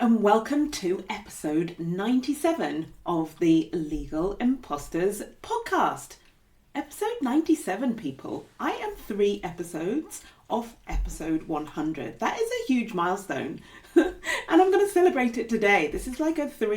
and welcome to episode 97 of the Legal Imposters podcast. Episode 97, people. I am 3 episodes off episode 100. That is a huge milestone. And I'm going to celebrate it today. This is like a 4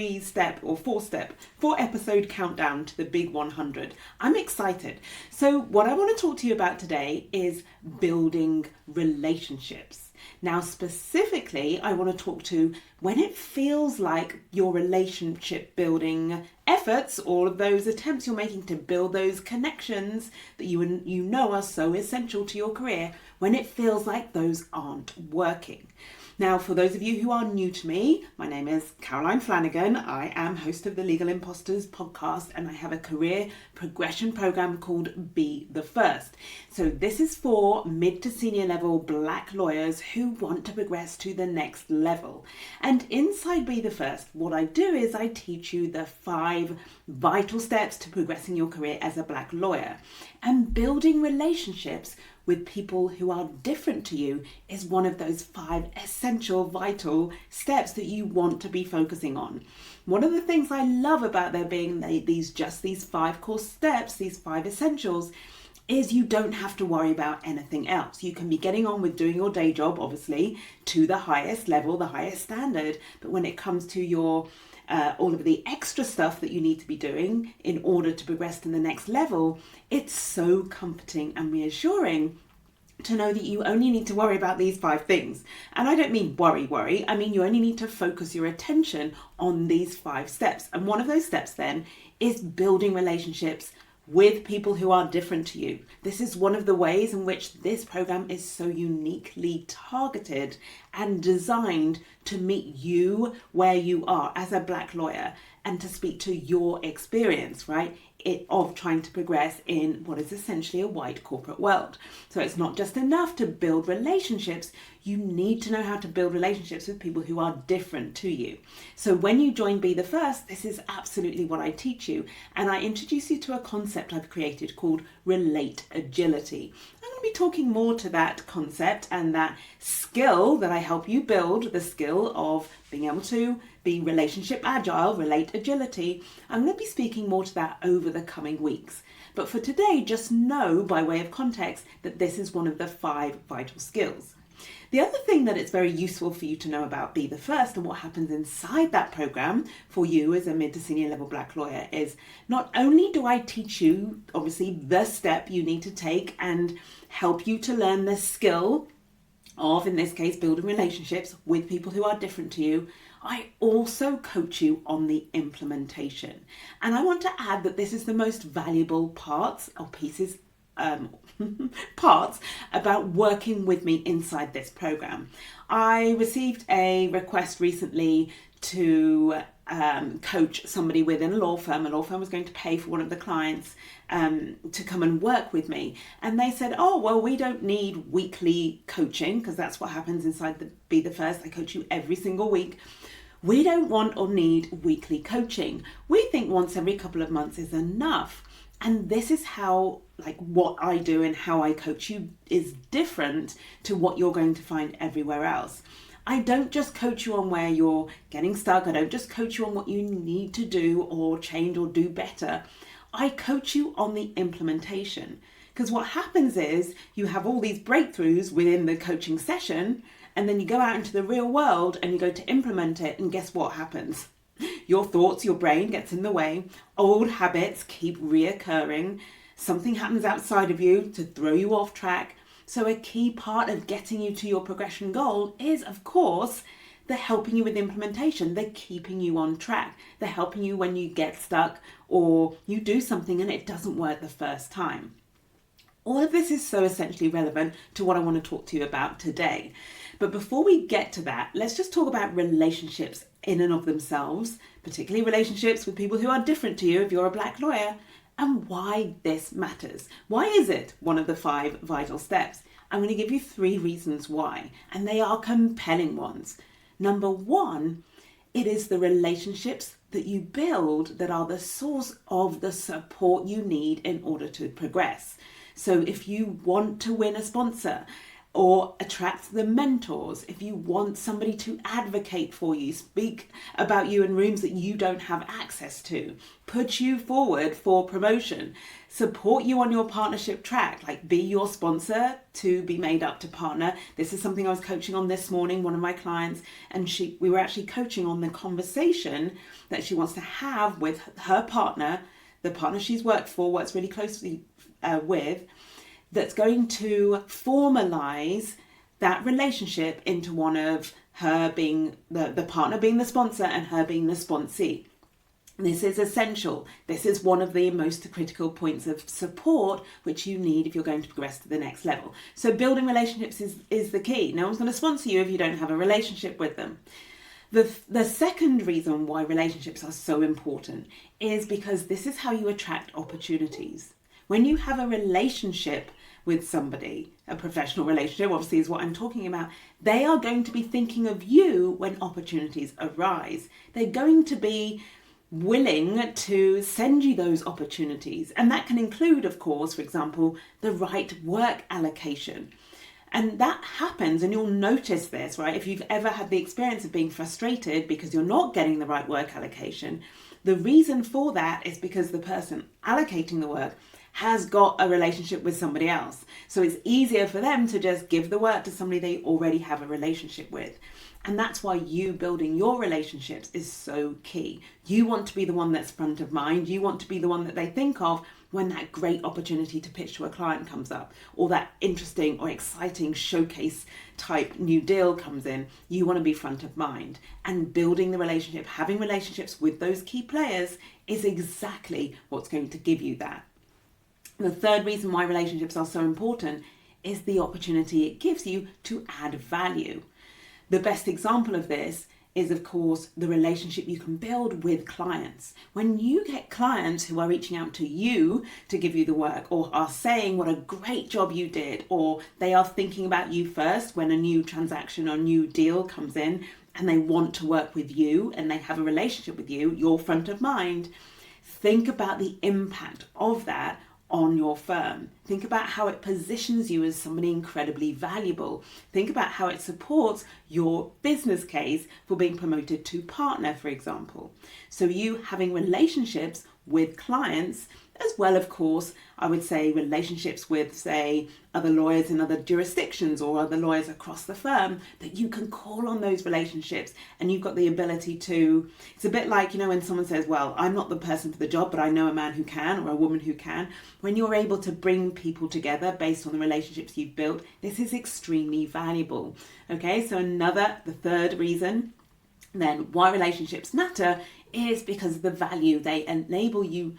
episode countdown to the big 100. I'm excited. So what I want to talk to you about today is building relationships. Now, specifically, I want to talk to when it feels like your relationship building efforts, all of those attempts you're making to build those connections that you know are so essential to your career, when it feels like those aren't working. Now, for those of you who are new to me, my name is Caroline Flanagan. I am host of the Legal Imposters podcast, and I have a career progression program called Be the First. So this is for mid to senior level Black lawyers who want to progress to the next level. And inside Be the First, what I do is I teach you the 5 vital steps to progressing your career as a Black lawyer. And building relationships with people who are different to you is one of those 5 essential, vital steps that you want to be focusing on. One of the things I love about there being these 5 core steps, these 5 essentials, is you don't have to worry about anything else. You can be getting on with doing your day job, obviously, to the highest level, the highest standard. But when it comes to your all of the extra stuff that you need to be doing in order to progress to the next level, it's so comforting and reassuring to know that you only need to worry about these 5 things. And I don't mean worry. I mean, you only need to focus your attention on these 5 steps. And one of those steps then is building relationships with people who are different to you. This is one of the ways in which this program is so uniquely targeted and designed to meet you where you are as a Black lawyer and to speak to your experience, right? Of trying to progress in what is essentially a white corporate world. So it's not just enough to build relationships, you need to know how to build relationships with people who are different to you. So when you join Be the First, this is absolutely what I teach you. And I introduce you to a concept I've created called Relate Agility. I'm going to be talking more to that concept and that skill that I help you build, the skill of being able to be relationship agile, relate agility. I'm going to be speaking more to that over the coming weeks. But for today, just know by way of context that this is one of the 5 vital skills. The other thing that it's very useful for you to know about Be the First and what happens inside that program for you as a mid to senior level Black lawyer is not only do I teach you, obviously, the step you need to take and help you to learn the skill of, in this case, building relationships with people who are different to you, I also coach you on the implementation. And I want to add that this is the most valuable parts about working with me inside this program. I received a request recently to coach somebody within a law firm. A law firm was going to pay for one of the clients to come and work with me. And they said, oh, well, we don't need weekly coaching because that's what happens inside the Be the First. I coach you every single week. We don't want or need weekly coaching. We think once every couple of months is enough. And this is how, what I do and how I coach you is different to what you're going to find everywhere else. I don't just coach you on where you're getting stuck. I don't just coach you on what you need to do or change or do better. I coach you on the implementation. Because what happens is you have all these breakthroughs within the coaching session, and then you go out into the real world and you go to implement it, and guess what happens? Your thoughts, your brain gets in the way, old habits keep reoccurring, something happens outside of you to throw you off track. So a key part of getting you to your progression goal is, of course, the helping you with implementation, the keeping you on track, the helping you when you get stuck or you do something and it doesn't work the first time. All of this is so essentially relevant to what I want to talk to you about today. But before we get to that, let's just talk about relationships in and of themselves, particularly relationships with people who are different to you if you're a Black lawyer, and why this matters. Why is it one of the 5 vital steps? I'm going to give you 3 reasons why, and they are compelling ones. Number 1, it is the relationships that you build that are the source of the support you need in order to progress. So if you want to win a sponsor, or attract the mentors. If you want somebody to advocate for you, speak about you in rooms that you don't have access to, put you forward for promotion, support you on your partnership track, like be your sponsor to be made up to partner. This is something I was coaching on this morning, one of my clients, and we were actually coaching on the conversation that she wants to have with her partner, the partner she's worked for, works really closely with, that's going to formalize that relationship into one of her being the partner being the sponsor and her being the sponsee. This is essential. This is one of the most critical points of support which you need if you're going to progress to the next level. So building relationships is the key. No one's going to sponsor you if you don't have a relationship with them. The second reason why relationships are so important is because this is how you attract opportunities. When you have a relationship with somebody, a professional relationship obviously is what I'm talking about, they are going to be thinking of you when opportunities arise. They're going to be willing to send you those opportunities. And that can include, of course, for example, the right work allocation. And that happens, and you'll notice this, right? If you've ever had the experience of being frustrated because you're not getting the right work allocation, the reason for that is because the person allocating the work has got a relationship with somebody else. So it's easier for them to just give the work to somebody they already have a relationship with. And that's why you building your relationships is so key. You want to be the one that's front of mind. You want to be the one that they think of when that great opportunity to pitch to a client comes up, or that interesting or exciting showcase type new deal comes in. You want to be front of mind, and building the relationship, having relationships with those key players is exactly what's going to give you that. The third reason why relationships are so important is the opportunity it gives you to add value. The best example of this is, of course, the relationship you can build with clients. When you get clients who are reaching out to you to give you the work, or are saying what a great job you did, or they are thinking about you first when a new transaction or new deal comes in and they want to work with you and they have a relationship with you, you're front of mind. Think about the impact of that on your firm. Think about how it positions you as somebody incredibly valuable. Think about how it supports your business case for being promoted to partner, for example. So you having relationships with clients, as well, of course, I would say relationships with, say, other lawyers in other jurisdictions or other lawyers across the firm, that you can call on those relationships, and you've got the ability to, it's a bit like, when someone says, well, I'm not the person for the job, but I know a man who can, or a woman who can. When you're able to bring people together based on the relationships you've built, this is extremely valuable. Okay, so the third reason then why relationships matter is because of the value they enable you,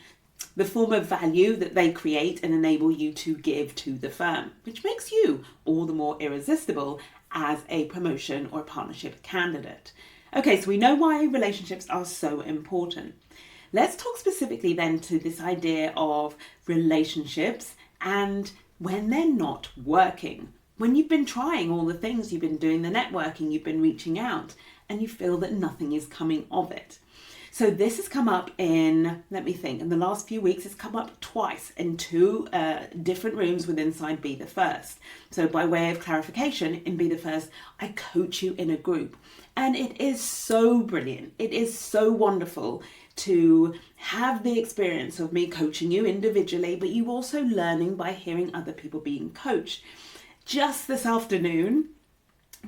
the form of value that they create and enable you to give to the firm, which makes you all the more irresistible as a promotion or partnership candidate. Okay, so we know why relationships are so important. Let's talk specifically then to this idea of relationships and when they're not working. When you've been trying all the things, you've been doing the networking, you've been reaching out, and you feel that nothing is coming of it. So this has come up in the last few weeks, it's come up twice in two different rooms with Inside Be The First. So by way of clarification, in Be The First, I coach you in a group. And it is so brilliant. It is so wonderful to have the experience of me coaching you individually, but you also learning by hearing other people being coached. Just this afternoon,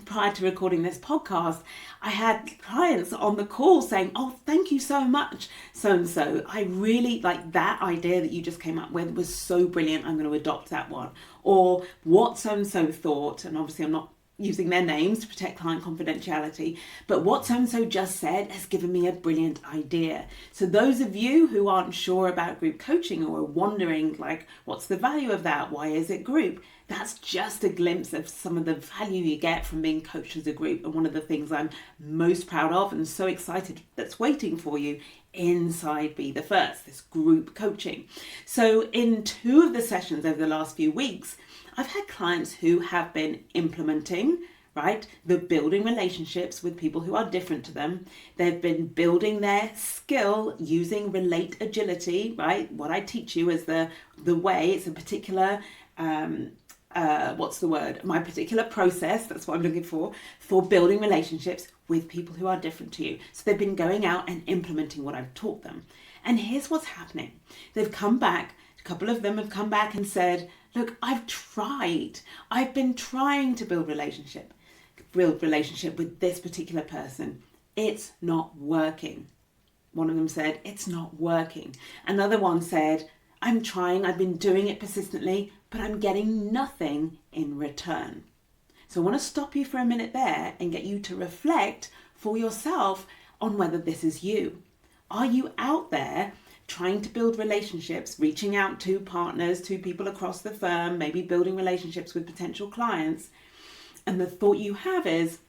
prior to recording this podcast, I had clients on the call saying, oh, thank you so much, so-and-so. I really like that idea that you just came up with was so brilliant. I'm going to adopt that one. Or what so-and-so thought, and obviously I'm not using their names to protect client confidentiality, but what so-and-so just said has given me a brilliant idea. So those of you who aren't sure about group coaching or are wondering, like, what's the value of that? Why is it group? That's just a glimpse of some of the value you get from being coached as a group. And one of the things I'm most proud of and so excited that's waiting for you inside Be The First, this group coaching. So in two of the sessions over the last few weeks, I've had clients who have been implementing, right, the building relationships with people who are different to them. They've been building their skill using Relate Agility, right? What I teach you is the way, it's a particular my particular process, that's what I'm looking for building relationships with people who are different to you. So they've been going out and implementing what I've taught them. And here's what's happening. They've come back, a couple of them have come back and said, look, I've been trying to build relationship with this particular person. It's not working. One of them said, it's not working. Another one said, I'm trying, I've been doing it persistently, but I'm getting nothing in return. So I want to stop you for a minute there and get you to reflect for yourself on whether this is you. Are you out there trying to build relationships, reaching out to partners, to people across the firm, maybe building relationships with potential clients, and the thought you have is,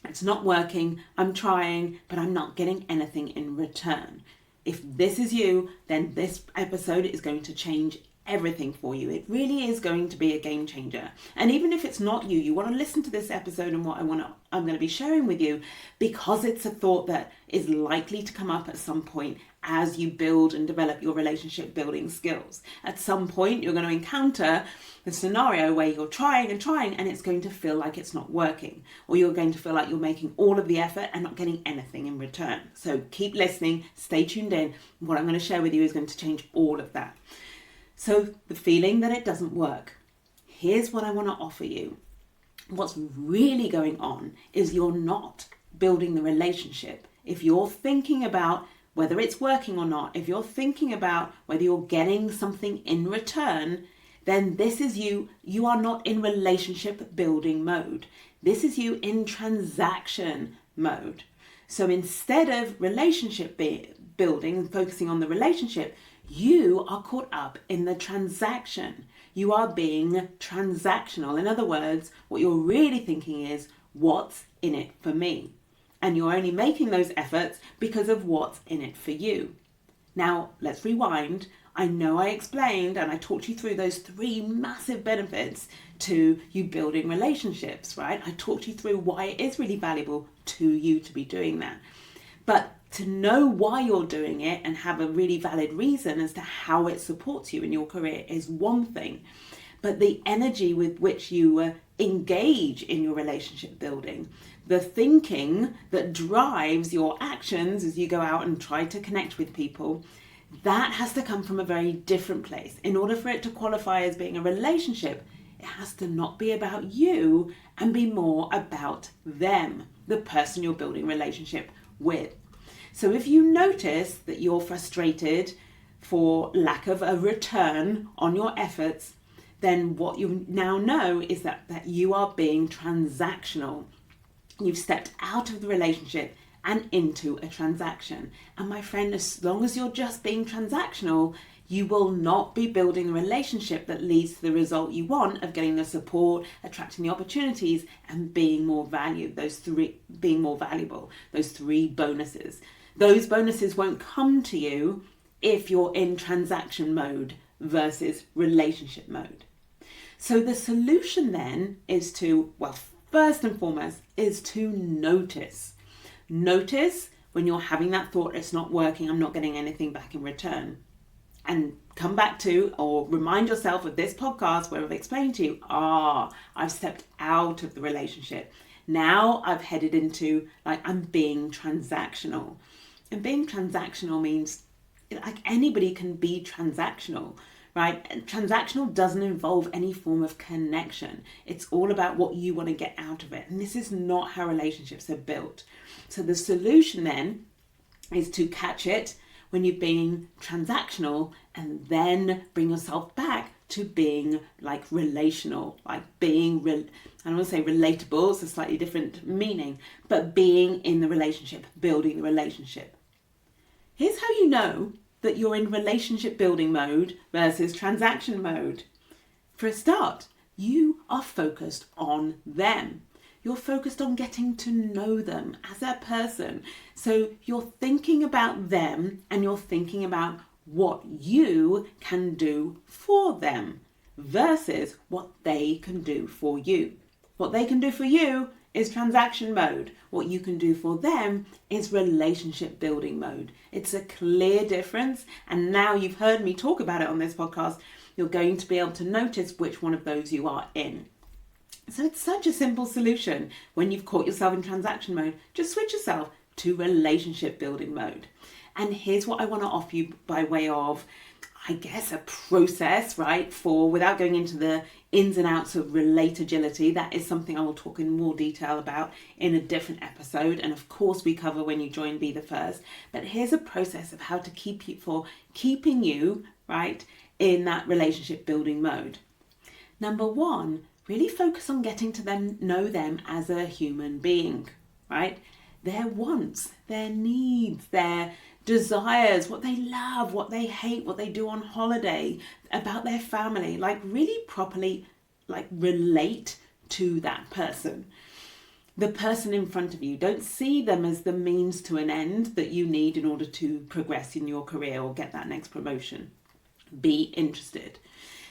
it's not working, I'm trying, but I'm not getting anything in return? If this is you, then this episode is going to change everything for you. It really is going to be a game changer. And even if it's not you, you want to listen to this episode and what I'm going to be sharing with you, because it's a thought that is likely to come up at some point as you build and develop your relationship building skills. At some point, you're going to encounter the scenario where you're trying and it's going to feel like it's not working, or you're going to feel like you're making all of the effort and not getting anything in return. So keep listening, stay tuned in. What I'm going to share with you is going to change all of that. So the feeling that it doesn't work, here's what I want to offer you. What's really going on is you're not building the relationship. If you're thinking about whether it's working or not, if you're thinking about whether you're getting something in return, then this is you. You are not in relationship building mode. This is you in transaction mode. So instead of relationship building and focusing on the relationship, you are caught up in the transaction. You are being transactional. In other words, what you're really thinking is, what's in it for me? And you're only making those efforts because of what's in it for you. Now, let's rewind. I know I explained and I talked you through those 3 massive benefits to you building relationships, right? I talked you through why it is really valuable to you to be doing that. But to know why you're doing it and have a really valid reason as to how it supports you in your career is one thing. But the energy with which you engage in your relationship building, the thinking that drives your actions as you go out and try to connect with people, that has to come from a very different place. In order for it to qualify as being a relationship, it has to not be about you and be more about them, the person you're building a relationship with. So if you notice that you're frustrated for lack of a return on your efforts, then what you now know is that you are being transactional. You've stepped out of the relationship and into a transaction. And my friend, as long as you're just being transactional, you will not be building a relationship that leads to the result you want of getting the support, attracting the opportunities, and being more valued. Being more valuable, those 3 bonuses. Those bonuses won't come to you if you're in transaction mode versus relationship mode. So the solution then is to, first and foremost, is to notice. Notice when you're having that thought, it's not working, I'm not getting anything back in return. And come back to, or remind yourself of this podcast where I've explained to you, I've stepped out of the relationship. Now I've headed into, I'm being transactional. And being transactional means, anybody can be transactional, right? And transactional doesn't involve any form of connection. It's all about what you want to get out of it. And this is not how relationships are built. So the solution then is to catch it when you're being transactional and then bring yourself back to being relational, being, I don't want to say relatable, it's a slightly different meaning, but being in the relationship, building the relationship. Here's how you know that you're in relationship building mode versus transaction mode. For a start, you are focused on them. You're focused on getting to know them as a person. So you're thinking about them and you're thinking about what you can do for them versus what they can do for you. What they can do for you is transaction mode. What you can do for them is relationship building mode. It's a clear difference. And now you've heard me talk about it on this podcast. you're going to be able to notice which one of those you are in. So it's such a simple solution. When you've caught yourself in transaction mode, just switch yourself to relationship building mode. And here's what I want to offer you by way of, I guess, a process, right? For, without going into the ins and outs of relate agility, that is something I will talk in more detail about in a different episode. And of course we cover when you join Be the First. But here's a process of how to keeping you, right, in that relationship building mode. Number one, really focus on getting to know them as a human being, right? Their wants, their needs, their desires, what they love, what they hate, what they do on holiday, about their family, like really properly like relate to that person. The person in front of you. Don't see them as the means to an end that you need in order to progress in your career or get that next promotion. Be interested.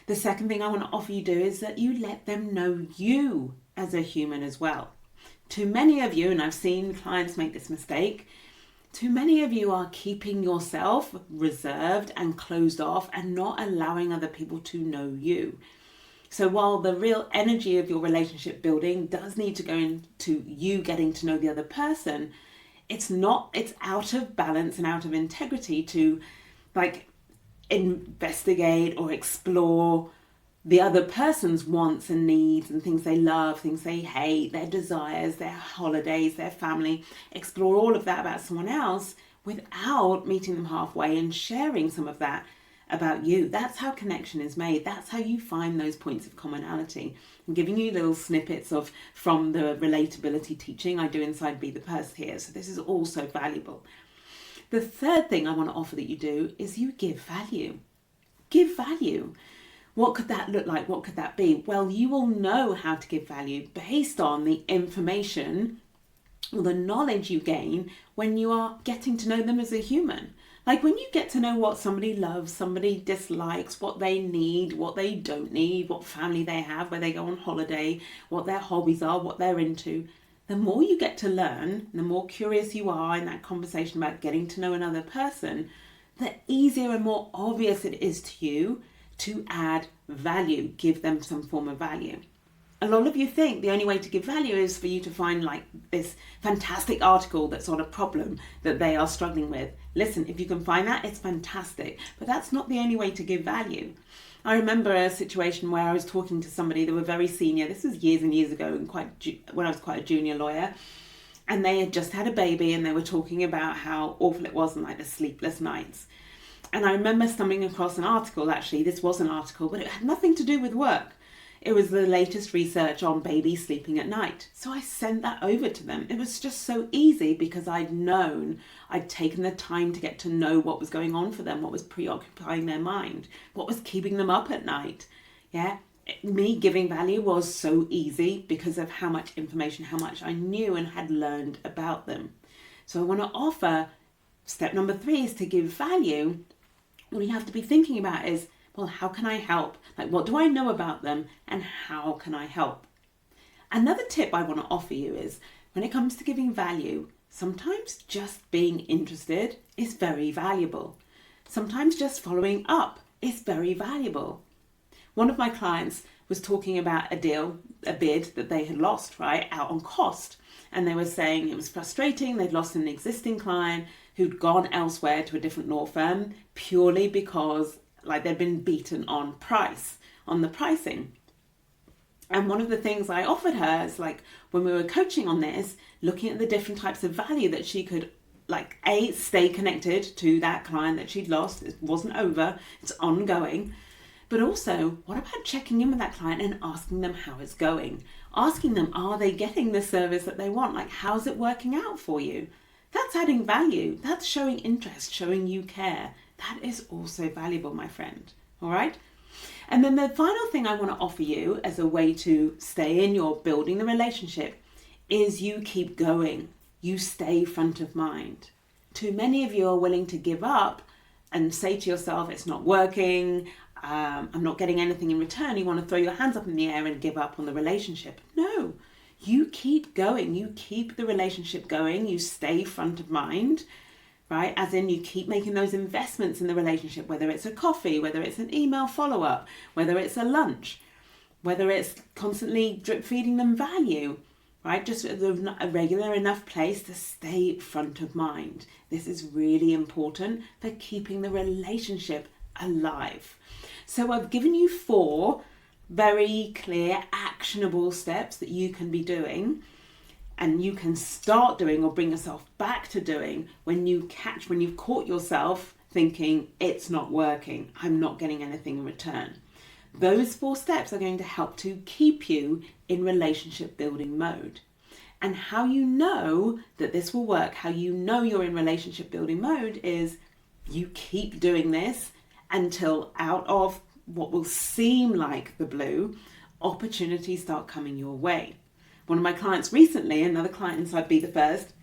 The second thing I want to offer you do is that you let them know you as a human as well. Too many of you, and I've seen clients make this mistake, too many of you are keeping yourself reserved and closed off and not allowing other people to know you. So while the real energy of your relationship building does need to go into you getting to know the other person, it's out of balance and out of integrity to like investigate or explore the other person's wants and needs and things they love, things they hate, their desires, their holidays, their family. Explore all of that about someone else without meeting them halfway and sharing some of that about you. That's how connection is made. That's how you find those points of commonality. I'm giving you little snippets from the relatability teaching I do inside Be the First here. So this is also valuable. The third thing I want to offer that you do is you give value. Give value. What could that look like? What could that be? Well, you will know how to give value based on the information or the knowledge you gain when you are getting to know them as a human. Like when you get to know what somebody loves, somebody dislikes, what they need, what they don't need, what family they have, where they go on holiday, what their hobbies are, what they're into. The more you get to learn, the more curious you are in that conversation about getting to know another person, the easier and more obvious it is to you to add value, give them some form of value. A lot of you think the only way to give value is for you to find like this fantastic article that's on a problem that they are struggling with. Listen, if you can find that, it's fantastic, but that's not the only way to give value. I remember a situation where I was talking to somebody that were very senior. This was years and years ago, and when I was quite a junior lawyer, and they had just had a baby, and they were talking about how awful it was and like the sleepless nights. And I remember stumbling across an article, actually, this was an article, but it had nothing to do with work. It was the latest research on babies sleeping at night. So I sent that over to them. It was just so easy because I'd taken the time to get to know what was going on for them, what was preoccupying their mind, what was keeping them up at night. Yeah, me giving value was so easy because of how much information, how much I knew and had learned about them. So I want to offer, step number 3 is to give value. What you have to be thinking about is, well, how can I help? Like, what do I know about them and how can I help? Another tip I want to offer you is when it comes to giving value, sometimes just being interested is very valuable. Sometimes just following up is very valuable. One of my clients was talking about a bid that they had lost, right, out on cost. And they were saying it was frustrating. They'd lost an existing client who'd gone elsewhere to a different law firm purely because like they'd been beaten on the pricing. And one of the things I offered her is like when we were coaching on this, looking at the different types of value that she could like stay connected to that client that she'd lost. It wasn't over, it's ongoing. But also, what about checking in with that client and asking them how it's going? Asking them, are they getting the service that they want? Like, how's it working out for you? That's adding value. That's showing interest, showing you care. That is also valuable, my friend. All right? And then the final thing I want to offer you as a way to stay in your building the relationship is you keep going. You stay front of mind. Too many of you are willing to give up and say to yourself, it's not working, I'm not getting anything in return. You want to throw your hands up in the air and give up on the relationship. No, you keep going. You keep the relationship going. You stay front of mind, right? As in, you keep making those investments in the relationship, whether it's a coffee, whether it's an email follow-up, whether it's a lunch, whether it's constantly drip feeding them value, right? Just a regular enough place to stay front of mind. This is really important for keeping the relationship alive. So I've given you 4 very clear, actionable steps that you can be doing, and you can start doing or bring yourself back to doing when you've caught yourself thinking it's not working, I'm not getting anything in return. Those 4 steps are going to help to keep you in relationship building mode. And how you know that this will work, how you know you're in relationship building mode, is you keep doing this until out of what will seem like the blue, opportunities start coming your way. One of my clients recently, another client inside Be The First,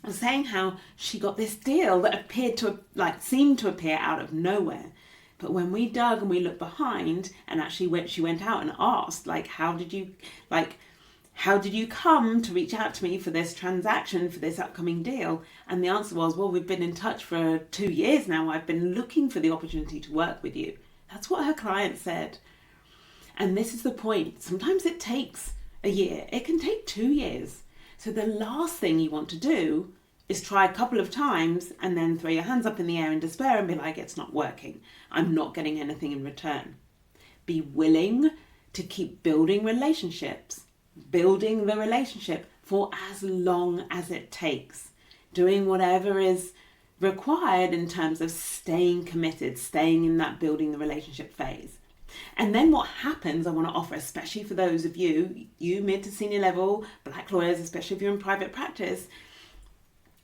was saying how she got this deal that seemed to appear out of nowhere. But when we dug and we looked behind, and actually she went out and asked, how did you come to reach out to me for this transaction, for this upcoming deal? And the answer was, well, we've been in touch for 2 years now. I've been looking for the opportunity to work with you. That's what her client said. And this is the point. Sometimes it takes a year. It can take 2 years. So the last thing you want to do is try a couple of times and then throw your hands up in the air in despair and be like, it's not working. I'm not getting anything in return. Be willing to keep building relationships, building the relationship for as long as it takes, doing whatever is required in terms of staying committed, staying in that building the relationship phase. And then what happens, I want to offer, especially for those of you mid to senior level, black lawyers, especially if you're in private practice,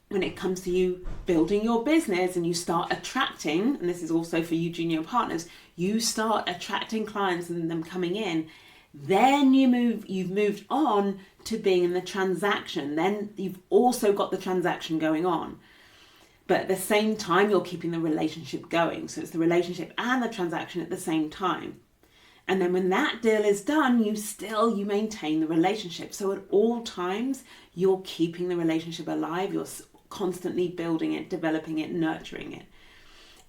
when it comes to you building your business and you start attracting, and this is also for you junior partners, you start attracting clients and them coming in, then you've moved on to being in the transaction. Then you've also got the transaction going on. But at the same time, you're keeping the relationship going. So it's the relationship and the transaction at the same time. And then when that deal is done, you maintain the relationship. So at all times, you're keeping the relationship alive. You're constantly building it, developing it, nurturing it.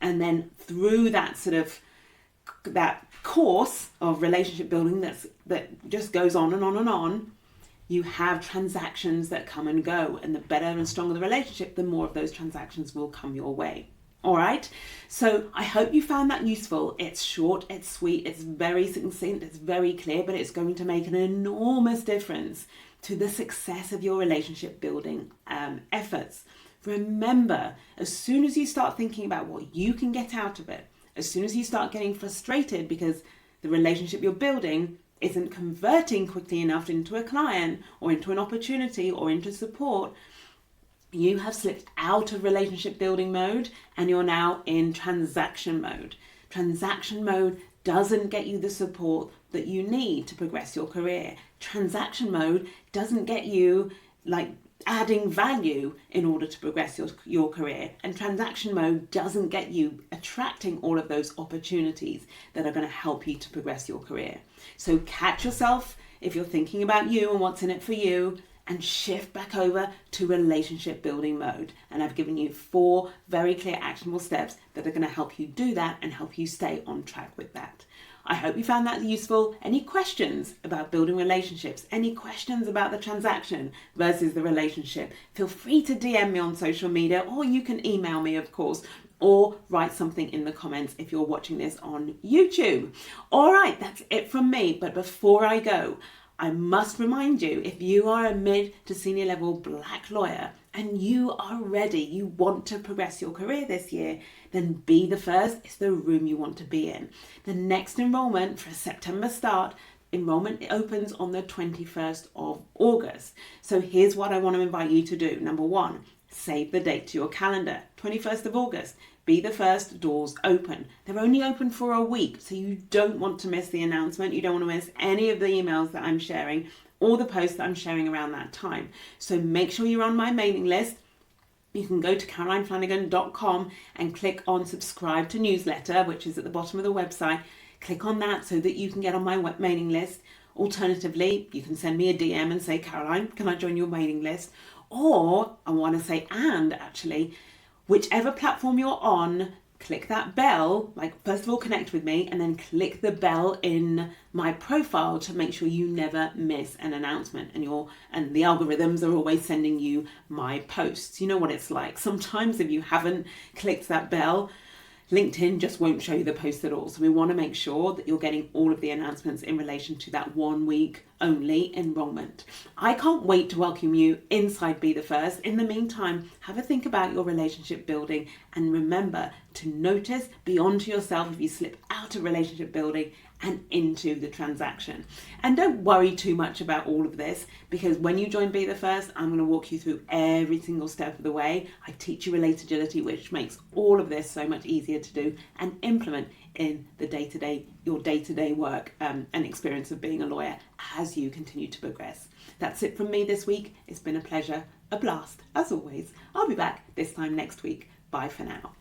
And then through that that course of relationship building that just goes on and on and on, you have transactions that come and go, and the better and stronger the relationship, the more of those transactions will come your way. All right. So I hope you found that useful. It's short, it's sweet, it's very succinct, it's very clear, but it's going to make an enormous difference to the success of your relationship building efforts. Remember, as soon as you start thinking about what you can get out of it, as soon as you start getting frustrated because the relationship you're building isn't converting quickly enough into a client or into an opportunity or into support, you have slipped out of relationship building mode and you're now in transaction mode. Transaction mode doesn't get you the support that you need to progress your career. Transaction mode doesn't get you adding value in order to progress your career. And transaction mode doesn't get you attracting all of those opportunities that are going to help you to progress your career. So catch yourself if you're thinking about you and what's in it for you, and shift back over to relationship building mode. And I've given you 4 very clear actionable steps that are going to help you do that and help you stay on track with that. I hope you found that useful. Any questions about building relationships? Any questions about the transaction versus the relationship? Feel free to DM me on social media, or you can email me, of course, or write something in the comments if you're watching this on YouTube. All right, that's it from me. But before I go, I must remind you, if you are a mid to senior level black lawyer and you are ready, you want to progress your career this year, then Be The First is the room you want to be in. The next enrollment for a September start, enrollment opens on the 21st of August. So here's what I want to invite you to do. Number 1, save the date to your calendar, 21st of August. Be The First doors open. They're only open for a week, so you don't want to miss the announcement. You don't want to miss any of the emails that I'm sharing or the posts that I'm sharing around that time. So make sure you're on my mailing list. You can go to carolineflanagan.com and click on subscribe to newsletter, which is at the bottom of the website. Click on that so that you can get on my mailing list. Alternatively, you can send me a DM and say, Caroline, can I join your mailing list? Or I want to say, and actually, whichever platform you're on, click that bell, like first of all connect with me, and then click the bell in my profile to make sure you never miss an announcement, and the algorithms are always sending you my posts. You know what it's like. Sometimes if you haven't clicked that bell, LinkedIn just won't show you the post at all. So we want to make sure that you're getting all of the announcements in relation to that 1 week only enrollment. I can't wait to welcome you inside Be the First. In the meantime, have a think about your relationship building, and remember to notice beyond yourself if you slip out of relationship building and into the transaction. And don't worry too much about all of this, because when you join Be the First, I'm going to walk you through every single step of the way. I teach you Relate Agility, which makes all of this so much easier to do and implement in the your day-to-day work and experience of being a lawyer as you continue to progress. That's it from me this week. It's been a pleasure, a blast, as always. I'll be back this time next week. Bye for now.